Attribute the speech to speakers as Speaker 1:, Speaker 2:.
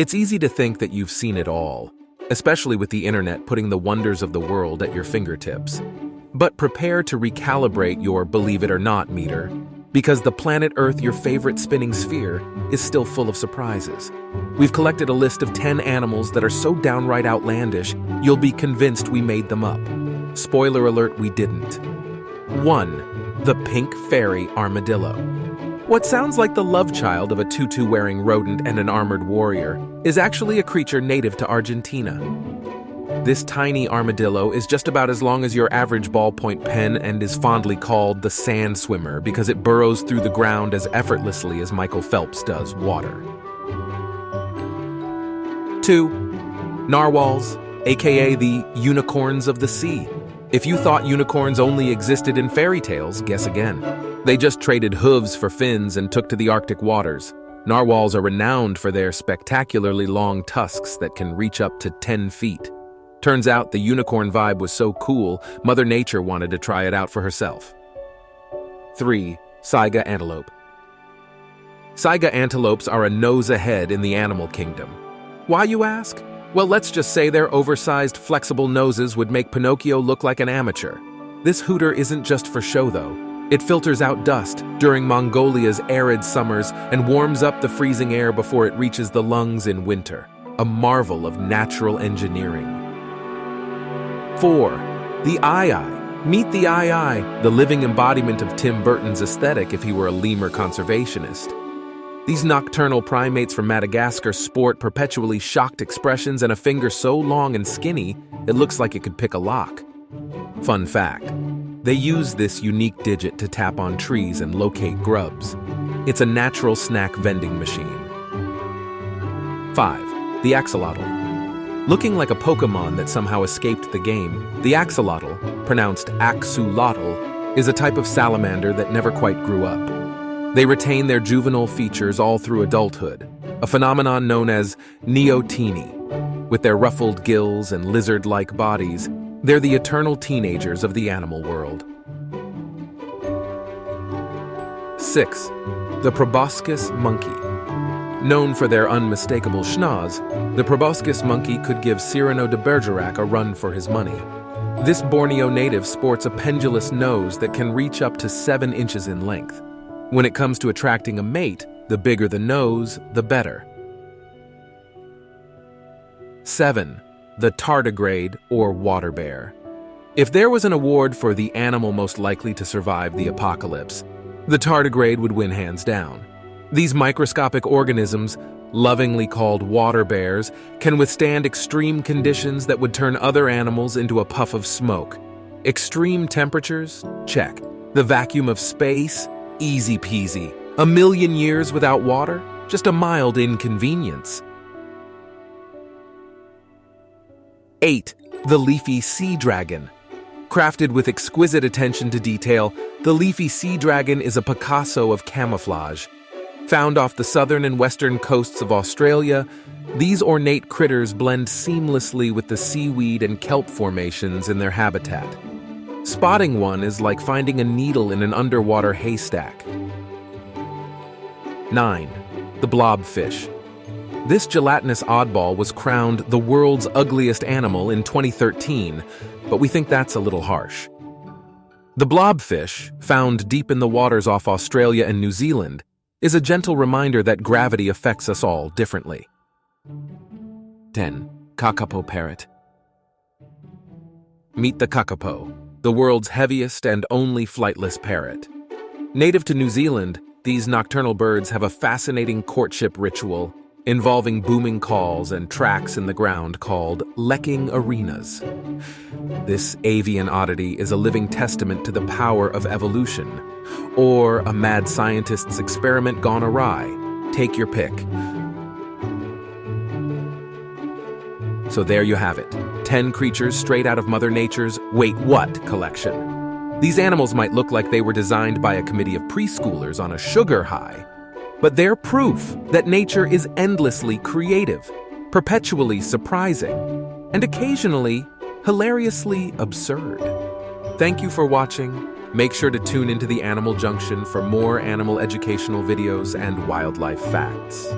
Speaker 1: It's easy to think that you've seen it all, especially with the internet putting the wonders of the world at your fingertips. But prepare to recalibrate your believe it or not meter, because the planet Earth, your favorite spinning sphere, is still full of surprises. We've collected a list of 10 animals that are so downright outlandish, you'll be convinced we made them up. Spoiler alert, we didn't. 1. The pink fairy armadillo. What sounds like the love child of a tutu-wearing rodent and an armored warrior is actually a creature native to Argentina. This tiny armadillo is just about as long as your average ballpoint pen and is fondly called the sand swimmer because it burrows through the ground as effortlessly as Michael Phelps does water. 2. Narwhals, aka the unicorns of the sea. If you thought unicorns only existed in fairy tales, guess again. They just traded hooves for fins and took to the Arctic waters. Narwhals are renowned for their spectacularly long tusks that can reach up to 10 feet. Turns out the unicorn vibe was so cool, Mother Nature wanted to try it out for herself. 3. Saiga antelope. Saiga antelopes are a nose ahead in the animal kingdom. Why, you ask? Well, let's just say their oversized, flexible noses would make Pinocchio look like an amateur. This hooter isn't just for show, though. It filters out dust during Mongolia's arid summers and warms up the freezing air before it reaches the lungs in winter. A marvel of natural engineering. 4. The Aye-aye. Meet the Aye-aye, the living embodiment of Tim Burton's aesthetic if he were a lemur conservationist. These nocturnal primates from Madagascar sport perpetually shocked expressions and a finger so long and skinny, it looks like it could pick a lock. Fun fact, they use this unique digit to tap on trees and locate grubs. It's a natural snack vending machine. 5. The axolotl. Looking like a Pokemon that somehow escaped the game, the axolotl, pronounced axolotl, is a type of salamander that never quite grew up. They retain their juvenile features all through adulthood, a phenomenon known as neoteny. With their ruffled gills and lizard-like bodies, they're the eternal teenagers of the animal world. 6. The proboscis monkey. Known for their unmistakable schnoz, the proboscis monkey could give Cyrano de Bergerac a run for his money. This Borneo native sports a pendulous nose that can reach up to 7 inches in length. When it comes to attracting a mate, the bigger the nose, the better. 7. The tardigrade, or water bear. If there was an award for the animal most likely to survive the apocalypse, the tardigrade would win hands down. These microscopic organisms, lovingly called water bears, can withstand extreme conditions that would turn other animals into a puff of smoke. Extreme temperatures? Check. The vacuum of space? Easy peasy. A million years without water? Just a mild inconvenience. 8. The leafy sea dragon. Crafted with exquisite attention to detail, the leafy sea dragon is a Picasso of camouflage. Found off the southern and western coasts of Australia, these ornate critters blend seamlessly with the seaweed and kelp formations in their habitat. Spotting one is like finding a needle in an underwater haystack. 9. The blobfish. This gelatinous oddball was crowned the world's ugliest animal in 2013, but we think that's a little harsh. The blobfish, found deep in the waters off Australia and New Zealand, is a gentle reminder that gravity affects us all differently. 10. Kakapo parrot. Meet the kakapo, the world's heaviest and only flightless parrot. Native to New Zealand, these nocturnal birds have a fascinating courtship ritual involving booming calls and tracks in the ground called lecking arenas. This avian oddity is a living testament to the power of evolution, or a mad scientist's experiment gone awry. Take your pick. So there you have it, 10 creatures straight out of Mother Nature's Wait What collection. These animals might look like they were designed by a committee of preschoolers on a sugar high, but they're proof that nature is endlessly creative, perpetually surprising, and occasionally hilariously absurd. Thank you for watching. Make sure to tune into the Animal Junction for more animal educational videos and wildlife facts.